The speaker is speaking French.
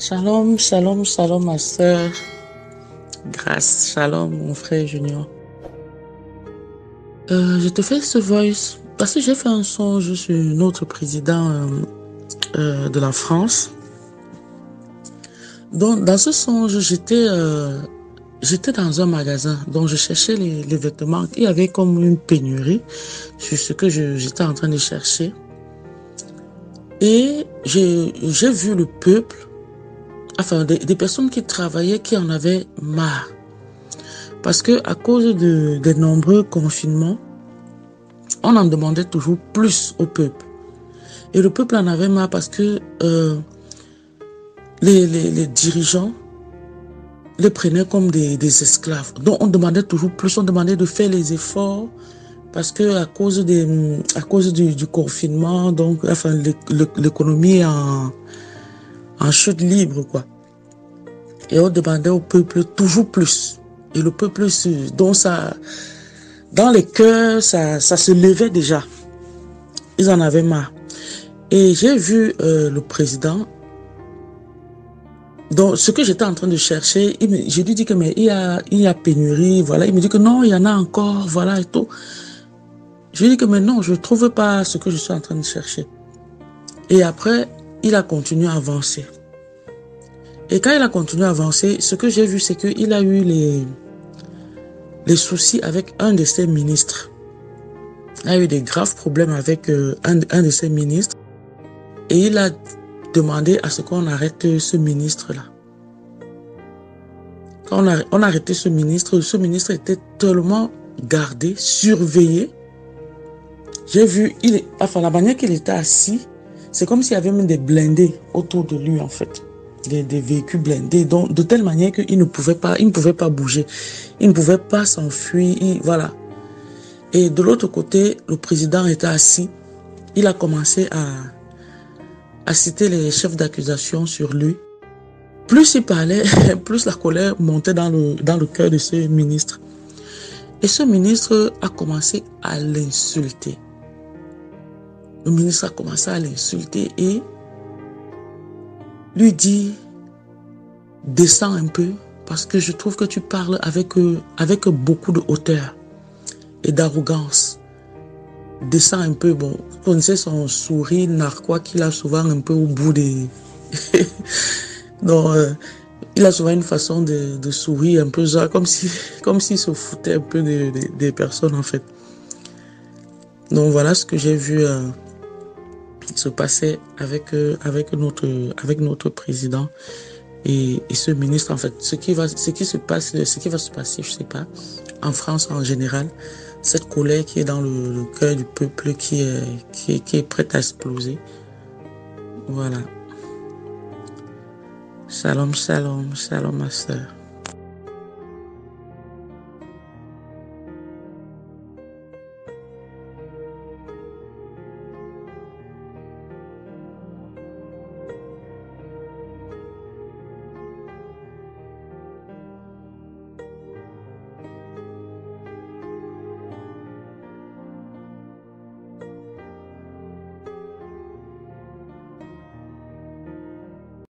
Shalom, shalom, shalom, ma sœur. Grâce, shalom, mon frère Junior. Je te fais ce voice parce que j'ai fait un songe sur notre président de la France. Donc, dans ce songe, j'étais dans un magasin, donc je cherchais les vêtements. Il y avait comme une pénurie sur ce que j'étais en train de chercher. Et j'ai vu le peuple, enfin des personnes qui travaillaient, qui en avaient marre. Parce que à cause des nombreux confinements, on en demandait toujours plus au peuple. Et le peuple en avait marre parce que les dirigeants les prenaient comme des esclaves. Donc on demandait toujours plus, on demandait de faire les efforts parce que à cause du confinement, donc enfin l'économie est en chute libre, quoi. Et on demandait au peuple toujours plus. Et le peuple, donc ça, dans les cœurs, ça se levait déjà. Ils en avaient marre. Et j'ai vu le président. Donc, ce que j'étais en train de chercher, je lui dis que mais il y a pénurie, voilà. Il me dit que non, il y en a encore, voilà et tout. Je lui dis que mais non, je ne trouve pas ce que je suis en train de chercher. Et après, il a continué à avancer. Et quand il a continué à avancer, ce que j'ai vu, c'est qu'il a eu les soucis avec un de ses ministres. Il a eu des graves problèmes avec un de ses ministres. Et il a demandé à ce qu'on arrête ce ministre-là. Quand on a arrêté ce ministre était tellement gardé, surveillé. J'ai vu, enfin, la manière qu'il était assis, c'est comme s'il y avait même des blindés autour de lui, en fait. Des véhicules blindés, donc de telle manière qu'il ne pouvait pas bouger. Il ne pouvait pas s'enfuir, voilà. Et de l'autre côté, le président était assis. Il a commencé à citer les chefs d'accusation sur lui. Plus il parlait, plus la colère montait dans le cœur de ce ministre. Et ce ministre a commencé à l'insulter. Le ministre a commencé à l'insulter et lui dit, descends un peu parce que je trouve que tu parles avec beaucoup de hauteur et d'arrogance. Descends un peu, bon, vous connaissez son sourire narquois qu'il a souvent un peu au bout des... Donc, il a souvent une façon de sourire un peu, genre, comme s'il se foutait un peu des personnes, en fait. Donc, voilà ce que j'ai vu se passer avec notre président et ce ministre, en fait. Ce qui va se passer, je sais pas, en France en général, cette colère qui est dans le cœur du peuple, qui est prête à exploser. Voilà. Shalom, shalom, shalom, ma sœur.